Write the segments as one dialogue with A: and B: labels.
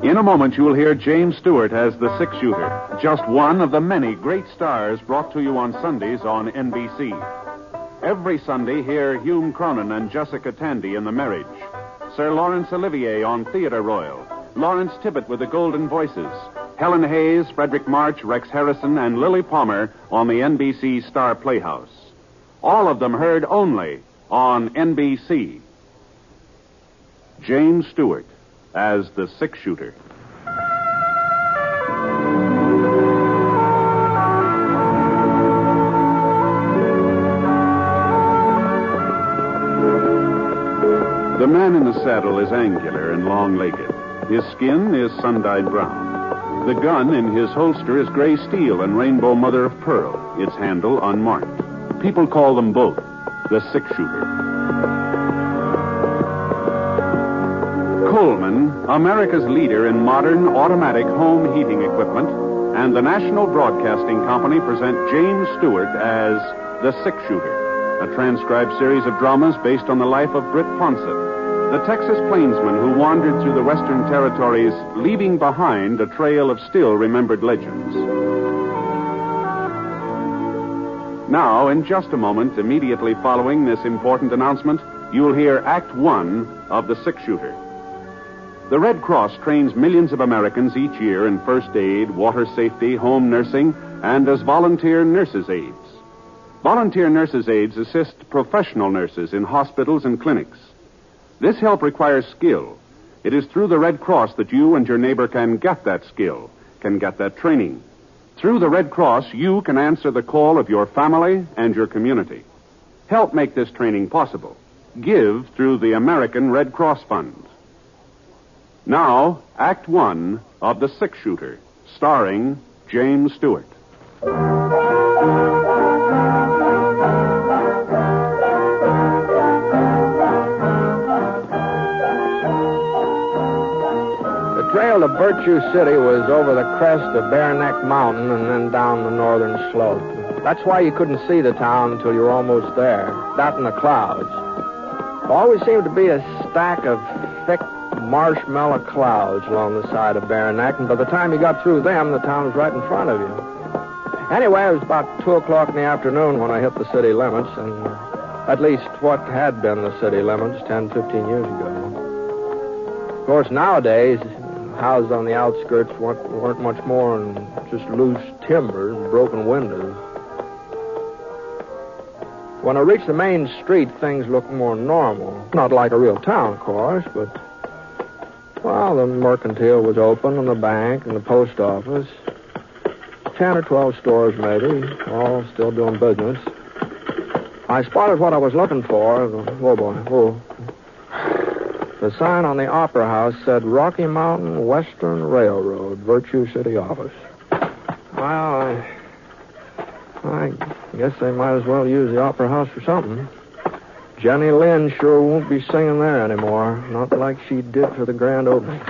A: In a moment, you will hear James Stewart as the six-shooter, just one of the many great stars brought to you on Sundays on NBC. Every Sunday, hear Hume Cronin and Jessica Tandy in The Marriage, Sir Laurence Olivier on Theatre Royal, Lawrence Tibbett with the Golden Voices, Helen Hayes, Frederick March, Rex Harrison, and Lily Palmer on the NBC Star Playhouse. All of them heard only on NBC. James Stewart as the six-shooter. The man in the saddle is angular and long-legged. His skin is sun-dyed brown. The gun in his holster is gray steel and rainbow mother of pearl, its handle unmarked. People call them both the six-shooter. Coleman, America's leader in modern automatic home heating equipment, and the National Broadcasting Company present James Stewart as the six-shooter, a transcribed series of dramas based on the life of Britt Ponsett, the Texas plainsman who wandered through the Western Territories, leaving behind a trail of still-remembered legends. Now, in just a moment, immediately following this important announcement, you'll hear Act One of The Six-Shooter. The Red Cross trains millions of Americans each year in first aid, water safety, home nursing, and as volunteer nurses' aides. Volunteer nurses' aides assist professional nurses in hospitals and clinics. This help requires skill. It is through the Red Cross that you and your neighbor can get that skill, can get that training. Through the Red Cross, you can answer the call of your family and your community. Help make this training possible. Give through the American Red Cross Fund. Now, Act One of The Six-Shooter, starring James Stewart.
B: The trail to Virtue City was over the crest of Bear Neck Mountain and then down the northern slope. That's why you couldn't see the town until you were almost there. That and the clouds. There always seemed to be a stack of thick marshmallow clouds along the side of Bear Neck, and by the time you got through them, the town was right in front of you. Anyway, it was about 2 o'clock in the afternoon when I hit the city limits, and at least what had been the city limits 10, 15 years ago. Of course, nowadays, houses on the outskirts weren't much more than just loose timbers and broken windows. When I reached the main street, things looked more normal. Not like a real town, of course, but, well, the mercantile was open, and the bank, and the post office. 10 or 12 stores, maybe, all still doing business. I spotted what I was looking for. Oh, boy. Oh. The sign on the Opera House said Rocky Mountain Western Railroad, Virtue City office. Well, I guess they might as well use the Opera House for something. Jenny Lind sure won't be singing there anymore. Not like she did for the grand opening.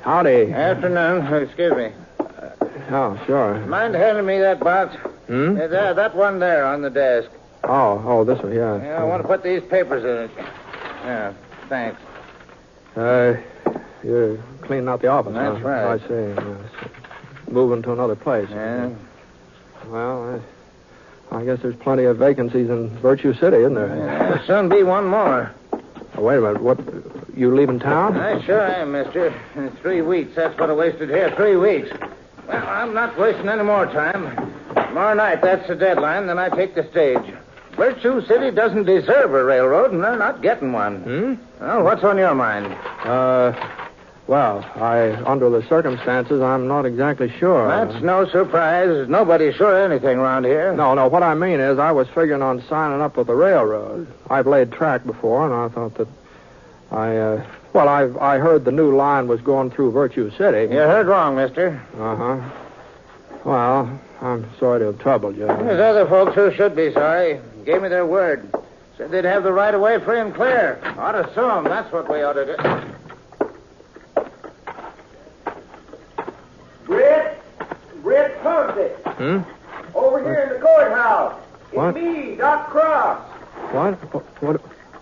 B: Howdy.
C: Afternoon. Excuse me.
B: Oh, sure.
C: Mind handing me that box? That one there on the desk.
B: Oh, this one, yeah.
C: Yeah, I want to put these papers in it. Yeah, thanks.
B: You're cleaning out the office,
C: That's
B: huh?
C: right.
B: I see. Yes. Moving to another place.
C: Yeah.
B: Well, I guess there's plenty of vacancies in Virtue City, isn't there?
C: There'll soon be one more.
B: Oh, wait a minute. What? You leaving town?
C: I sure am, mister. In 3 weeks. That's what I wasted here. 3 weeks. Well, I'm not wasting any more time. Tomorrow night, that's the deadline. Then I take the stage. Virtue City doesn't deserve a railroad, and they're not getting one. Well, what's on your mind?
B: Well, under the circumstances, I'm not exactly sure.
C: That's no surprise. Nobody's sure of anything around here.
B: No, what I mean is I was figuring on signing up with the railroad. I've laid track before, and I thought that I heard the new line was going through Virtue City.
C: You heard wrong, mister.
B: Uh-huh. Well, I'm sorry to have troubled you.
C: There's other folks who should be sorry. Gave me their word. Said they'd have the right of way free and clear. Ought to sue 'em. That's what we ought to do.
D: Britt Pumpty. Over here in the courthouse.
B: What?
D: It's me, Doc Cross.
B: What?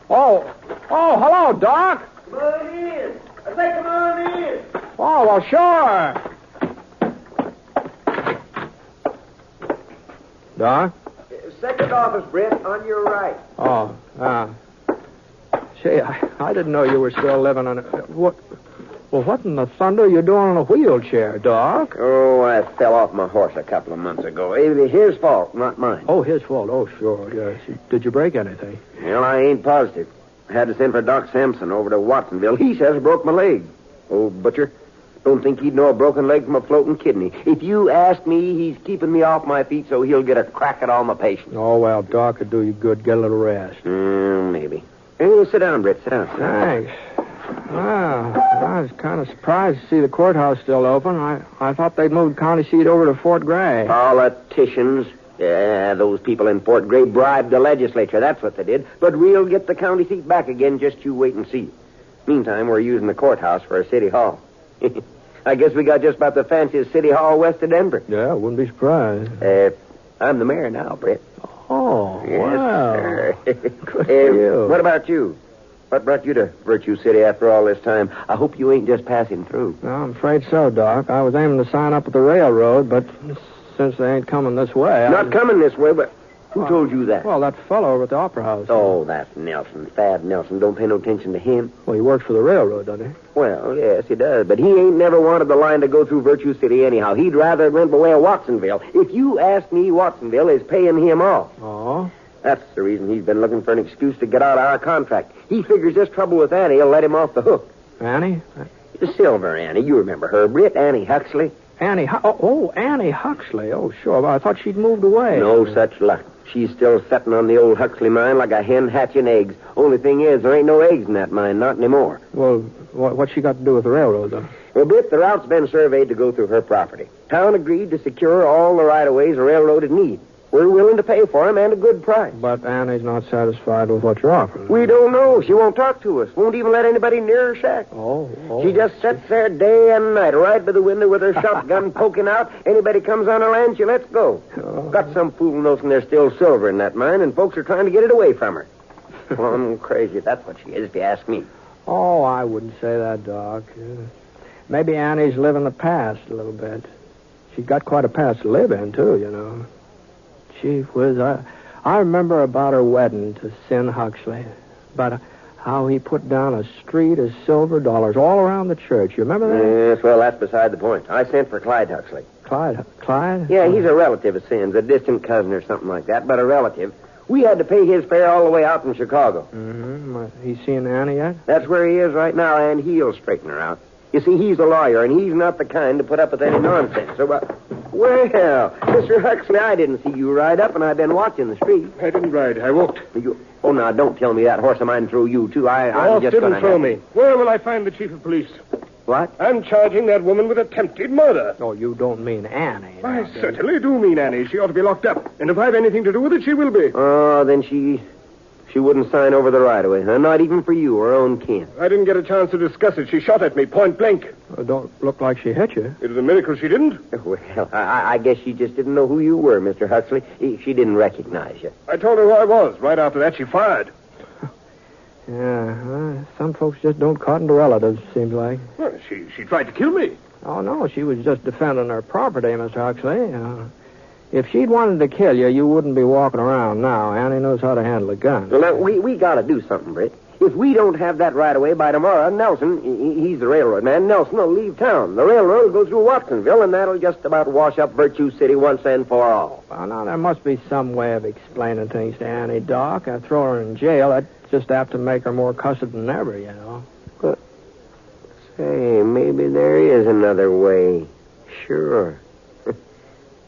B: Oh, hello, Doc.
D: Come on in. I say come on in.
B: Oh, well, sure. Doc?
D: Second office, Britt, on your right.
B: Oh, say, I didn't know you were still living on what? Well, what in the thunder are you doing in a wheelchair, Doc?
D: Oh, I fell off my horse a couple of months ago. It was his fault, not mine.
B: Oh, his fault. Oh, sure, yes. Did you break anything?
D: Well, I ain't positive. I had to send for Doc Sampson over to Watsonville. He says I broke my leg. Old butcher. Don't think he'd know a broken leg from a floating kidney. If you ask me, he's keeping me off my feet so he'll get a crack at all my patients.
B: Oh, well, Doc could do you good. Get a little rest.
D: Maybe. Hey, sit down, Britt. Sit down.
B: Thanks. Well, I was kind of surprised to see the courthouse still open. I thought they'd moved the county seat over to Fort Gray.
D: Politicians. Yeah, those people in Fort Gray bribed the legislature. That's what they did. But we'll get the county seat back again. Just you wait and see. Meantime, we're using the courthouse for a city hall. I guess we got just about the fanciest city hall west of Denver.
B: Yeah, I wouldn't be surprised.
D: I'm the mayor now, Britt.
B: Oh,
D: Yes,
B: wow.
D: sir.
B: Good for you.
D: What about you? What brought you to Virtue City after all this time? I hope you ain't just passing through.
B: No, I'm afraid so, Doc. I was aiming to sign up at the railroad, but since they ain't coming this way...
D: Not coming this way, but who told you that?
B: Well, that fellow over at the Opera House.
D: Oh, that's Nelson. Thad Nelson. Don't pay no attention to him.
B: Well, he works for the railroad, doesn't he?
D: Well, yes, he does. But he ain't never wanted the line to go through Virtue City anyhow. He'd rather it went by way of Watsonville. If you ask me, Watsonville is paying him off.
B: Oh?
D: That's the reason he's been looking for an excuse to get out of our contract. He figures this trouble with Annie will let him off the hook.
B: Annie?
D: The Silver Annie. You remember her, Britt. Annie Huxley.
B: Annie Huxley. Oh, sure. Well, I thought she'd moved away.
D: No such luck. She's still setting on the old Huxley mine like a hen hatching eggs. Only thing is, there ain't no eggs in that mine, not anymore.
B: Well, what's she got to do with the railroad, though?
D: Well, Britt, the route's been surveyed to go through her property. Town agreed to secure all the right-of-ways the railroad would need. We're willing to pay for them and a good price.
B: But Annie's not satisfied with what you're offering.
D: We don't know. She won't talk to us. Won't even let anybody near her shack.
B: Oh.
D: She just sits there day and night, right by the window with her shotgun poking out. Anybody comes on her land, she lets go.
B: Oh.
D: Got some fool notion there's still silver in that mine, and folks are trying to get it away from her. Well, I'm crazy. That's what she is, if you ask me.
B: Oh, I wouldn't say that, Doc. Maybe Annie's living the past a little bit. She's got quite a past to live in, too, you know. Gee whiz, I remember about her wedding to Sin Huxley. About how he put down a street of silver dollars all around the church. You remember that?
D: Yes, well, that's beside the point. I sent for Clyde Huxley.
B: Clyde?
D: Yeah, he's a relative of Sin's, a distant cousin or something like that, but a relative. We had to pay his fare all the way out from Chicago.
B: Mm-hmm. He's seen Annie yet?
D: That's where he is right now, and he'll straighten her out. You see, he's a lawyer, and he's not the kind to put up with any nonsense. So, well, Mr. Huxley, I didn't see you ride up, and I've been watching the street.
E: I didn't ride. I walked.
D: Oh, now, don't tell me that horse of mine threw you, too. I'm just
E: didn't
D: gonna
E: throw
D: have...
E: me. Where will I find the chief of police?
D: What?
E: I'm charging that woman with attempted murder.
B: Oh, you don't mean Annie.
E: I certainly do mean Annie. She ought to be locked up. And if I've anything to do with it, she will be.
D: Oh, then she wouldn't sign over the right-of-way, huh? Not even for you, her own kin.
E: I didn't get a chance to discuss it. She shot at me point blank.
B: Don't look like she hit you.
E: It was a miracle she didn't.
D: Well, I guess she just didn't know who you were, Mr. Huxley. She didn't recognize you.
E: I told her who I was. Right after that, she fired.
B: Yeah, some folks just don't cotton to relatives, seems like.
E: Well, she tried to kill me.
B: Oh, no, she was just defending her property, Mr. Huxley. If she'd wanted to kill you, you wouldn't be walking around now. Annie knows how to handle a gun.
D: Well, now, we got to do something, Britt. If we don't have that right away by tomorrow, Nelson, he's the railroad man, Nelson will leave town. The railroad will go through Watsonville, and that'll just about wash up Virtue City once and for all.
B: Well, now, there must be some way of explaining things to Annie, Doc. I throw her in jail. I'd just have to make her more cussed than ever, you know.
D: But, say, maybe there is another way. Sure.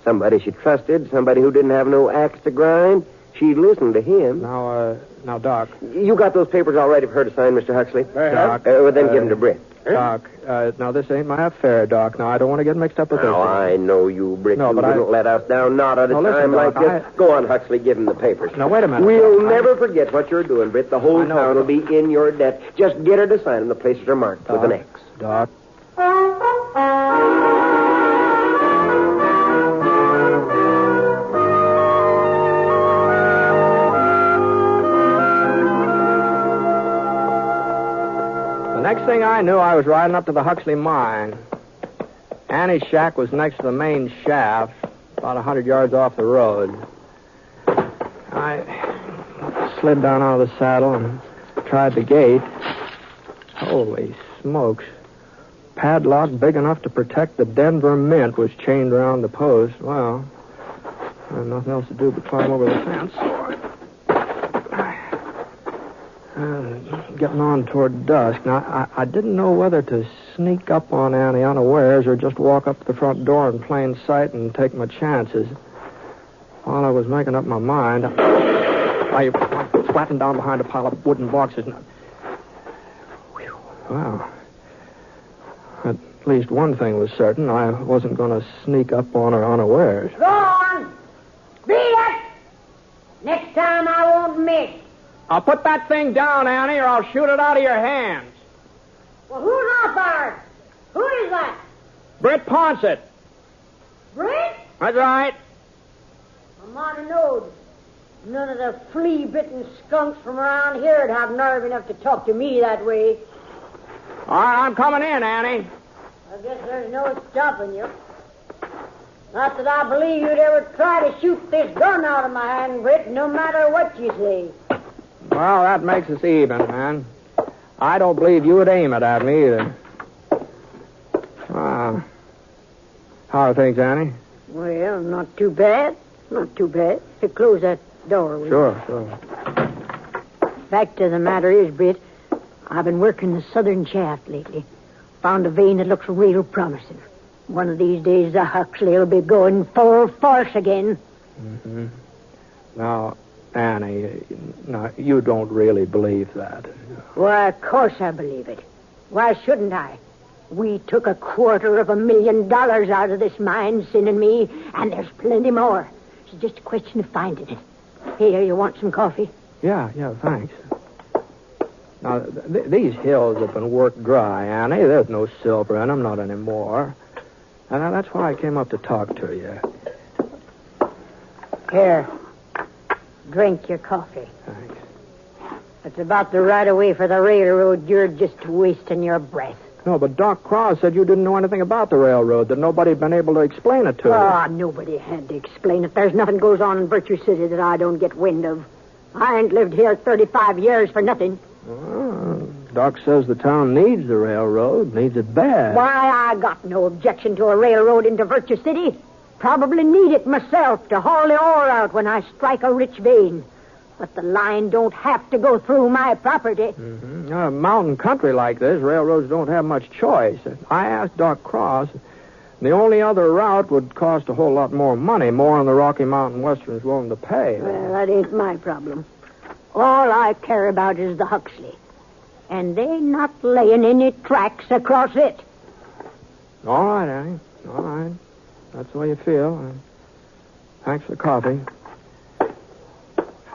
D: Somebody she trusted, somebody who didn't have no axe to grind, She'd listen to him.
B: Now, Doc.
D: You got those papers all ready for her to sign, Mr. Huxley?
B: Doc.
D: Well, then give them to Britt.
B: Doc, now this ain't my affair, Doc. Now, I don't want to get mixed up with this.
D: Now, I know you, Britt.
B: No,
D: you
B: but
D: wouldn't let us down, not at a
B: No, listen,
D: time like
B: Doc,
D: this. Go on, Huxley, give him the papers.
B: Now, wait a minute.
D: We'll
B: Doc.
D: never forget what you're doing, Britt. The whole town will be in your debt. Just get her to sign them. The places are marked with an X.
B: Doc. The next thing I knew, I was riding up to the Huxley mine. Annie's shack was next to the main shaft, about 100 yards off the road. I slid down out of the saddle and tried the gate. Holy smokes. Padlock big enough to protect the Denver Mint was chained around the post. Well, I had nothing else to do but climb over the fence. Getting on toward dusk. Now, I didn't know whether to sneak up on Annie unawares or just walk up to the front door in plain sight and take my chances. While I was making up my mind, I flattened down behind a pile of wooden boxes. Wow. At least one thing was certain. I wasn't going to sneak up on her unawares.
F: Go on. Beat it. Next time I won't miss.
B: I'll put that thing down, Annie, or I'll shoot it out of your hands.
F: Well, who's off there? Who is that?
B: Britt Ponsett.
F: Brent?
B: That's right.
F: I'm on a nose. None of the flea-bitten skunks from around here would have nerve enough to talk to me that way.
B: All right, I'm coming in, Annie.
F: I guess there's no stopping you. Not that I believe you'd ever try to shoot this gun out of my hand, Britt, no matter what you say.
B: Well, that makes us even, man. I don't believe you would aim it at me either. How are things, Annie?
F: Well, not too bad. Not too bad. To close that door, will you?
B: Sure.
F: Fact of the matter is, Britt, I've been working the southern shaft lately. Found a vein that looks real promising. One of these days, the Huxley will be going full force again.
B: Mm-hmm. Now, Annie, you don't really believe that.
F: Why, of course I believe it. Why shouldn't I? We took $250,000 out of this mine, Sin and me, and there's plenty more. It's just a question of finding it. Here, you want some coffee?
B: Yeah, thanks. Now, these hills have been worked dry, Annie. There's no silver in them, not anymore. And that's why I came up to talk to you.
F: Here. Drink your coffee.
B: Thanks.
F: It's about the right of way for the railroad. You're just wasting your breath.
B: No, but Doc Cross said you didn't know anything about the railroad, that nobody had been able to explain it to you.
F: Oh, nobody had to explain it. There's nothing goes on in Virtue City that I don't get wind of. I ain't lived here 35 years for nothing.
B: Doc says the town needs the railroad, needs it bad.
F: Why, I got no objection to a railroad into Virtue City. Probably need it myself to haul the ore out when I strike a rich vein. But the line don't have to go through my property.
B: Mm-hmm. A mountain country like this, railroads don't have much choice. I asked Doc Cross. The only other route would cost a whole lot more money, more than the Rocky Mountain Western's willing to pay.
F: Well, that ain't my problem. All I care about is the Huxley. And they not laying any tracks across it.
B: All right, Annie. All right. That's the way you feel. Thanks for the coffee.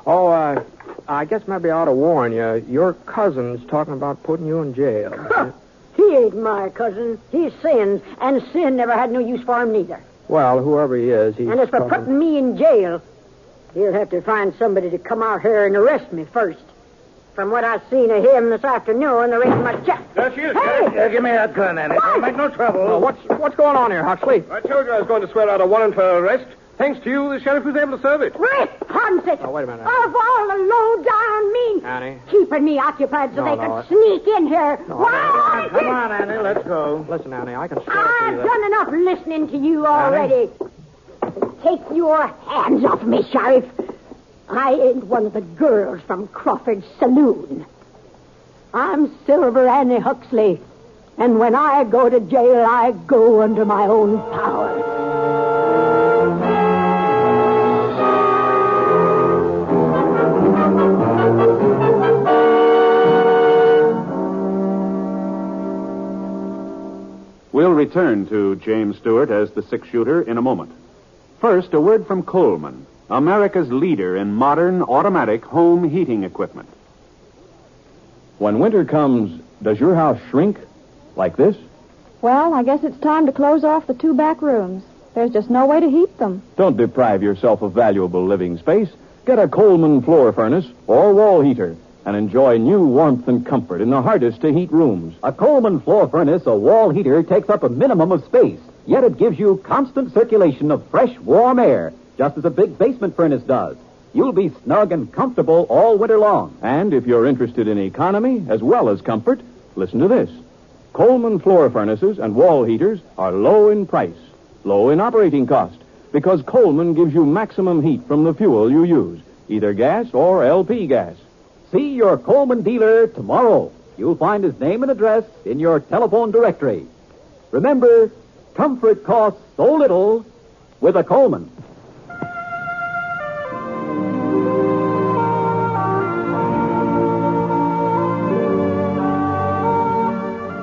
B: Oh, I guess maybe I ought to warn you. Your cousin's talking about putting you in jail.
F: Huh. He ain't my cousin. He's Sin, and Sin never had no use for him neither.
B: Well, whoever he is, he's
F: And as for putting me in jail, he'll have to find somebody to come out here and arrest me first. From what I've seen of him this afternoon, there ain't much chance.
C: There she is.
F: Hey!
C: Give me that gun, Annie. Don't make no trouble.
B: Oh, what's going on here, Huxley?
E: I told you I was going to swear out a warrant for arrest. Thanks to you, the sheriff was able to serve it.
F: Rick Ponsett!
B: Oh, wait a minute.
F: Of all the low-down mean...
B: Annie?
F: Keeping me occupied so
B: No,
F: they
B: no,
F: could sneak in here. Why?
C: Come on, Annie, let's go.
B: Listen, Annie, I can swear
F: I've
B: to you
F: done enough listening to you already. Take your hands off me, Sheriff. I ain't one of the girls from Crawford's saloon. I'm Silver Annie Huxley. And when I go to jail, I go under my own power.
A: We'll return to James Stewart as the six-shooter in a moment. First, a word from Coleman, America's leader in modern automatic home heating equipment.
G: When winter comes, does your house shrink like this?
H: Well, I guess it's time to close off the 2 back rooms. There's just no way to heat them.
G: Don't deprive yourself of valuable living space. Get a Coleman floor furnace or wall heater and enjoy new warmth and comfort in the hardest to heat rooms.
I: A Coleman floor furnace or wall heater takes up a minimum of space, yet it gives you constant circulation of fresh, warm air, just as a big basement furnace does. You'll be snug and comfortable all winter long.
G: And if you're interested in economy as well as comfort, listen to this. Coleman floor furnaces and wall heaters are low in price, low in operating cost, because Coleman gives you maximum heat from the fuel you use, either gas or LP gas.
I: See your Coleman dealer tomorrow. You'll find his name and address in your telephone directory. Remember, comfort costs so little with a Coleman.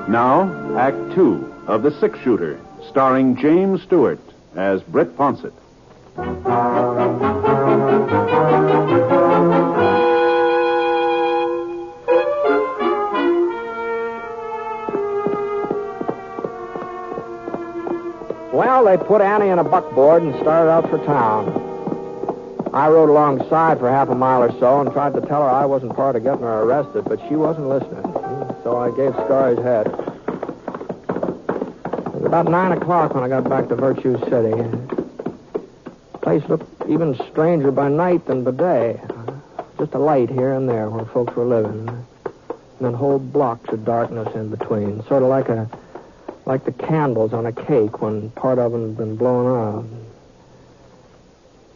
A: Now, Act 2 of The Six-Shooter, starring James Stewart as Britt Fawcett.
B: Well, they put Annie in a buckboard and started out for town. I rode alongside for half a mile or so and tried to tell her I wasn't part of getting her arrested, but she wasn't listening. So I gave Scarry's head. It was about 9 o'clock when I got back to Virtue City. The place looked even stranger by night than by day. Just a light here and there where folks were living. And then whole blocks of darkness in between. Sort of like the candles on a cake when part of them had been blown out.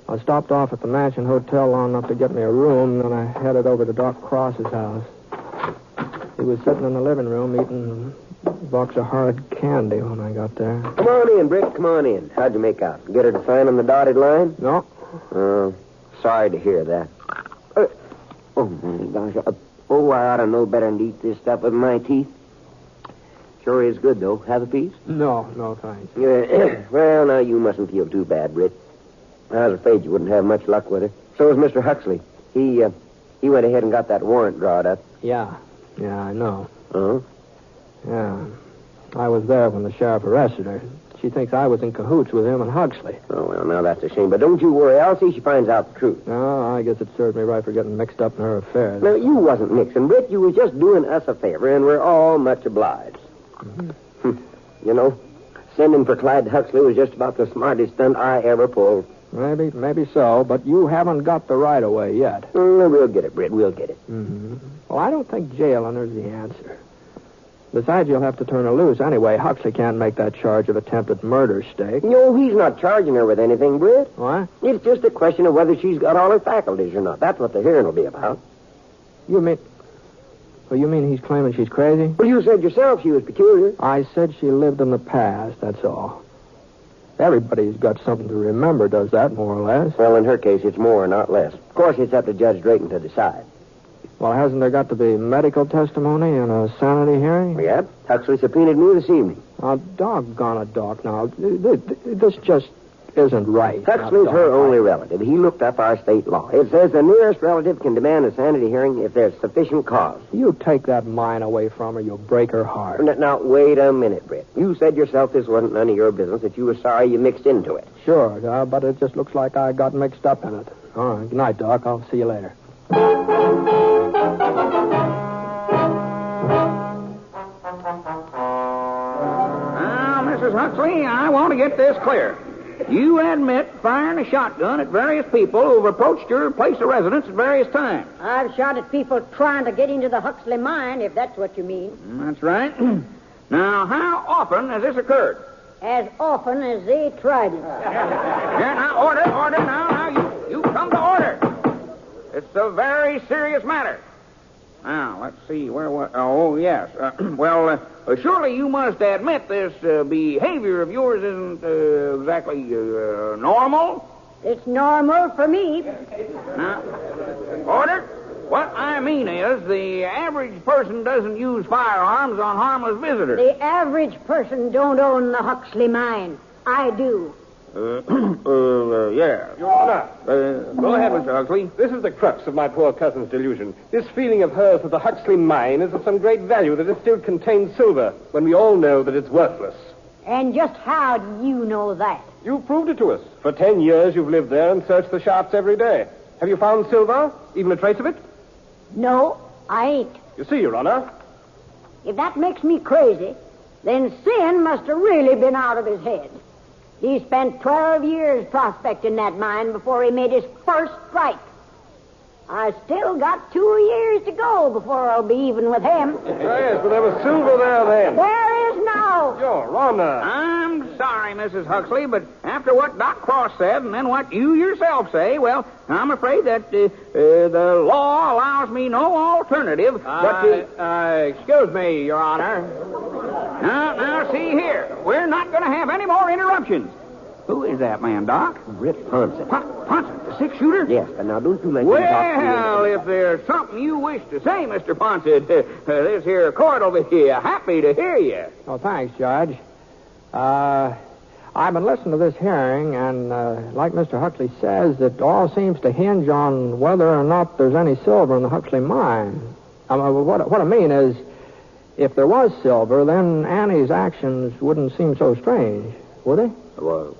B: I stopped off at the Mansion Hotel long enough to get me a room, then I headed over to Doc Cross's house. He was sitting in the living room eating a box of hard candy when I got there.
D: Come on in, Britt. Come on in. How'd you make out? Get her to sign on the dotted line?
B: No.
D: Sorry to hear that. Oh, my gosh. I ought to know better than to eat this stuff with my teeth. Sure is good, though. Have a piece?
B: No, thanks.
D: Well, now, you mustn't feel too bad, Britt. I was afraid you wouldn't have much luck with her. So was Mr. Huxley. He went ahead and got that warrant drawn up.
B: Yeah, I know.
D: Uh-huh.
B: Yeah. I was there when the sheriff arrested her. She thinks I was in cahoots with him and Huxley.
D: Oh, well, now that's a shame. But don't you worry. I'll see she finds out the truth.
B: No, I guess it served me right for getting mixed up in her affairs.
D: No, you wasn't mixing, Britt. You was just doing us a favor, and we're all much obliged. Mm-hmm. You know, sending for Clyde Huxley was just about the smartest stunt I ever pulled.
B: Maybe so, but you haven't got the right of way yet.
D: We'll get it, Britt. We'll get it.
B: Mm-hmm. Well, I don't think jailing is the answer. Besides, you'll have to turn her loose anyway. Huxley can't make that charge of attempted murder stake.
D: No, he's not charging her with anything, Britt.
B: What?
D: It's just a question of whether she's got all her faculties or not. That's what the hearing will be about.
B: You mean he's claiming she's crazy?
D: Well, you said yourself she was peculiar.
B: I said she lived in the past, that's all. Everybody's got something to remember, does that, more or less?
D: Well, in her case, it's more, not less. Of course, it's up to Judge Drayton to decide.
B: Well, hasn't there got to be medical testimony and a sanity hearing?
D: Yeah. Huxley subpoenaed me this evening.
B: Now, doggone it, Doc, now. This just isn't right.
D: Huxley's her only relative. He looked up our state law. It says the nearest relative can demand a sanity hearing if there's sufficient cause.
B: You take that mine away from her, you'll break her heart.
D: Now, wait a minute, Britt. You said yourself this wasn't none of your business, that you were sorry you mixed into it.
B: Sure, but it just looks like I got mixed up in it. All right, good night, Doc. I'll see you later.
C: Now, Mrs. Huxley, I want to get this clear. You admit firing a shotgun at various people who've approached your place of residence at various times.
F: I've shot at people trying to get into the Huxley mine, if that's what you mean.
C: That's right. Now, how often has this occurred?
F: As often as they tried it.
C: Yeah, now, order. Now, you come to order. It's a very serious matter. Now, let's see, yes. Surely you must admit this behavior of yours isn't exactly normal?
F: It's normal for me.
C: Now, order.
J: What I mean is, the average person doesn't use firearms on harmless visitors.
F: The average person don't own the Huxley mine. I do.
J: Yeah.
E: Your Honor.
J: Go ahead, Mr. Huxley.
E: This is the crux of my poor cousin's delusion. This feeling of hers that the Huxley mine is of some great value, that it still contains silver, when we all know that it's worthless.
F: And just how do you know that?
E: You proved it to us. For 10 years you've lived there and searched the shafts every day. Have you found silver? Even a trace of it?
F: No, I ain't.
E: You see, Your Honor.
F: If that makes me crazy, then Sin must have really been out of his head. He spent 12 years prospecting that mine before he made his first strike. I still got 2 years to go before I'll be even with him.
E: Yes, but there was silver there then.
F: There is now.
E: Your Honor.
J: I'm sorry, Mrs. Huxley, but after what Doc Cross said and then what you yourself say, well, I'm afraid that the law allows me no alternative but to...
B: Excuse me, Your Honor.
J: Now, see here. We're not going to have any more interruptions. Who is that man, Doc?
D: Rip Ponson.
J: Ponson, the six-shooter?
D: Yes, but now don't you let him talk to
J: Well, if there's something you wish to say, Mr. Ponson, this here court will be happy to hear you.
B: Oh, thanks, Judge. I've been listening to this hearing, and like Mr. Huxley says, it all seems to hinge on whether or not there's any silver in the Huxley mine. What I mean is, if there was silver, then Annie's actions wouldn't seem so strange, would they?
J: No,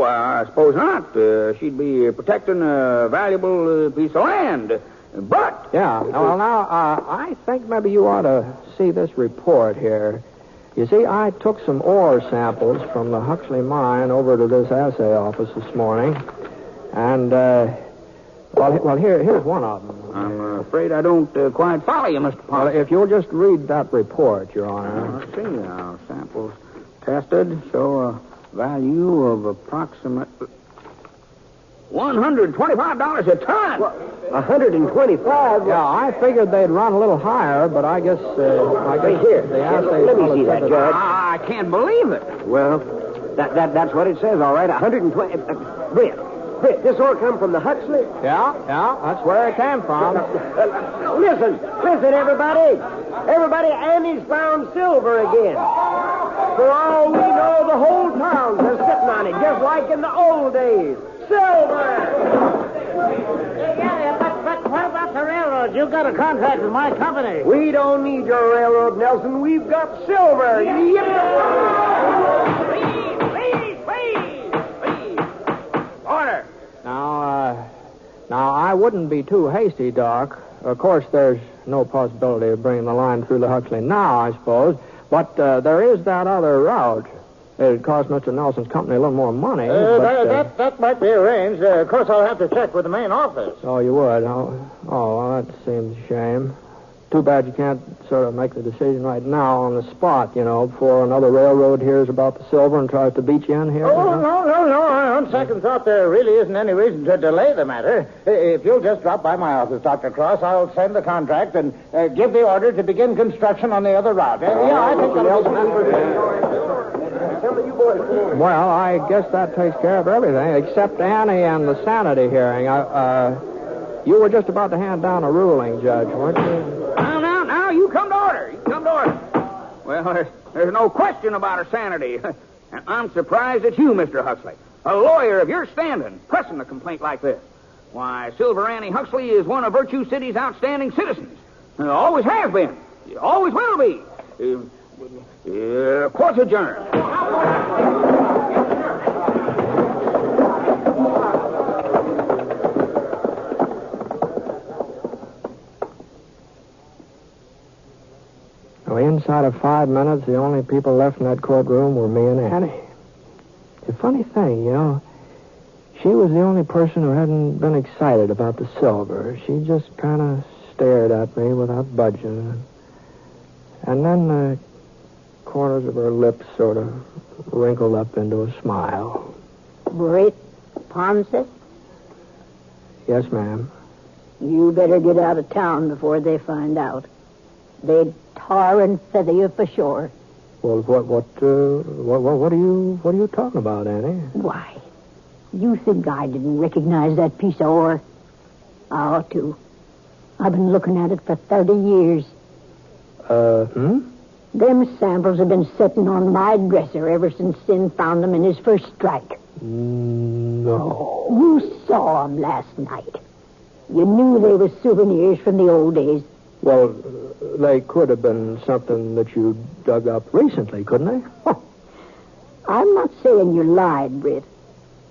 J: I suppose not. She'd be protecting a valuable piece of land. But...
B: Yeah, well, now, I think maybe you ought to see this report here. You see, I took some ore samples from the Huxley mine over to this assay office this morning, and, well, here's one of them.
J: I'm afraid I don't quite follow you, Mr. Ponson.
B: Well, if you'll just read that report, Your Honor.
J: Let's see now. Samples tested show a value of approximate $125 a ton.
D: you. 125?
B: Yeah, I figured they'd run a little higher, but I guess
D: Here.
B: the assay...
D: Let me see that, Judge.
J: I can't believe it.
D: Well, that's what it says, all right. 120... Britt, this ore come from the Huxley?
B: Yeah, that's where it came from.
D: Listen, everybody. Everybody, Annie's found silver again. For all we know, the whole town's been sitting on it, just like in the old days. Silver!
C: Yeah, but what about the railroad? You've got a contract with my company.
D: We don't need your railroad, Nelson. We've got silver.
J: Please. Order.
B: Now, I wouldn't be too hasty, Doc. Of course, there's no possibility of bringing the line through the Huxley now, I suppose. But there is that other route. It'd cost Mr. Nelson's company a little more money.
C: That might be arranged. Of course, I'll have to check with the main office.
B: Oh, you would? Oh, well, that seems a shame. Too bad you can't sort of make the decision right now on the spot, before another railroad hears about the silver and tries to beat you in here.
C: Oh, no. On second thought, there really isn't any reason to delay the matter. If you'll just drop by my office, Dr. Cross, I'll send the contract and give the order to begin construction on the other route. I think
B: Well, I guess that takes care of everything, except Annie and the sanity hearing. You were just about to hand down a ruling, Judge, weren't you?
J: Now, you come to order. Well, there's no question about her sanity. And I'm surprised at you, Mr. Huxley. A lawyer of your standing, pressing a complaint like this. Why, Silver Annie Huxley is one of Virtue City's outstanding citizens. Always has been. Always will be. Court's adjourned.
B: Well, inside of 5 minutes, the only people left in that courtroom were me and Annie. The funny thing, she was the only person who hadn't been excited about the silver. She just kind of stared at me without budging. And then the corners of her lips sort of wrinkled up into a smile.
F: Britt Ponson?
B: Yes, ma'am.
F: You better get out of town before they find out. They'd tar and feather you for sure.
B: Well, what are you talking about, Annie?
F: Why, you think I didn't recognize that piece of ore? I ought to. I've been looking at it for 30 years. Them samples have been sitting on my dresser ever since Sin found them in his first strike.
B: No.
F: You saw them last night. You knew they were souvenirs from the old days.
B: Well, they could have been something that you dug up recently, couldn't they?
F: Oh, I'm not saying you lied, Britt.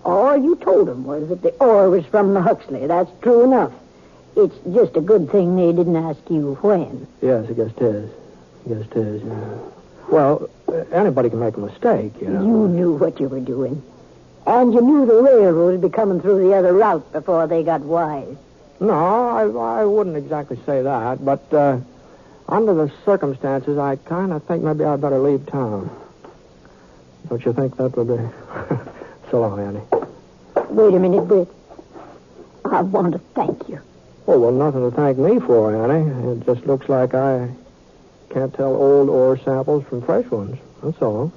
F: All you told them was that the ore was from the Huxley. That's true enough. It's just a good thing they didn't ask you when.
B: Yes, I guess it is. Yeah. Well, anybody can make a mistake, you know.
F: You knew what you were doing. And you knew the railroad would be coming through the other route before they got wise.
B: No, I wouldn't exactly say that, but under the circumstances, I kind of think maybe I'd better leave town. Don't you think that would be... So long, Annie.
F: Wait a minute, Britt. I want to thank you.
B: Oh, well, nothing to thank me for, Annie. It just looks like I can't tell old ore samples from fresh ones. That's all.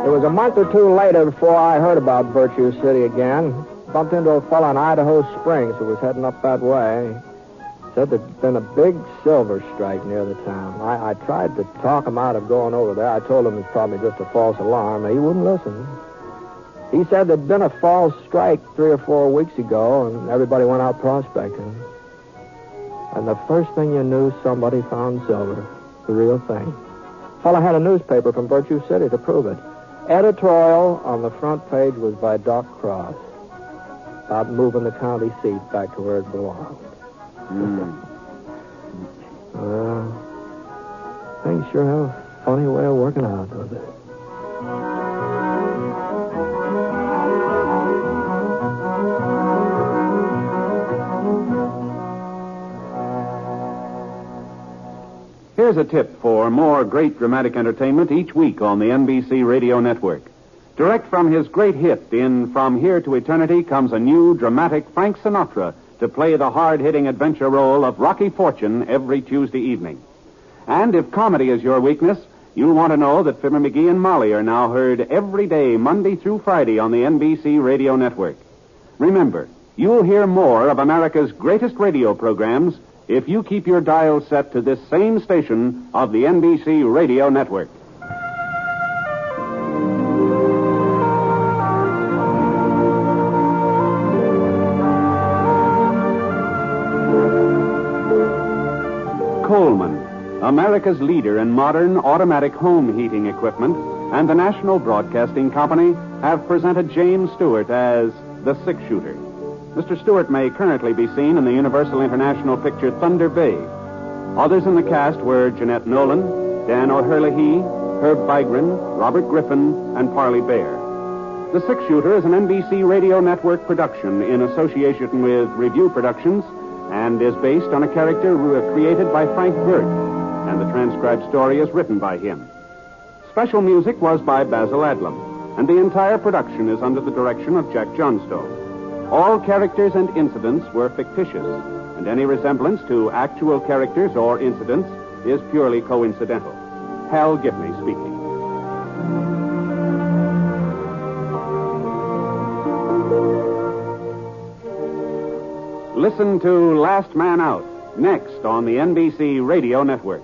B: It was a month or two later before I heard about Virtue City again. Bumped into a fellow in Idaho Springs who was heading up that way. Said there'd been a big silver strike near the town. I tried to talk him out of going over there. I told him it's probably just a false alarm. He wouldn't listen. He said there'd been a false strike 3 or 4 weeks ago, and everybody went out prospecting. And the first thing you knew, somebody found silver. The real thing. Fellow had a newspaper from Virtue City to prove it. Editorial on the front page was by Doc Cross about moving the county seat back to where it belonged. Well, things sure have a funny way of working out, don't they?
A: Here's a tip for more great dramatic entertainment each week on the NBC Radio Network. Direct from his great hit in From Here to Eternity comes a new dramatic Frank Sinatra to play the hard-hitting adventure role of Rocky Fortune every Tuesday evening. And if comedy is your weakness, you'll want to know that Fibber McGee and Molly are now heard every day, Monday through Friday, on the NBC Radio Network. Remember, you'll hear more of America's greatest radio programs if you keep your dial set to this same station of the NBC Radio Network. Coleman, America's leader in modern automatic home heating equipment, and the National Broadcasting Company have presented James Stewart as the six-shooter. Mr. Stewart may currently be seen in the Universal International picture Thunder Bay. Others in the cast were Jeanette Nolan, Dan O'Herlihy, Herb Vigran, Robert Griffin, and Parley Bear. The Six-Shooter is an NBC Radio Network production in association with Review Productions and is based on a character created by Frank Burt, and the transcribed story is written by him. Special music was by Basil Adlam, and the entire production is under the direction of Jack Johnstone. All characters and incidents were fictitious, and any resemblance to actual characters or incidents is purely coincidental. Hal Gibney speaking. Listen to Last Man Out, next on the NBC Radio Network.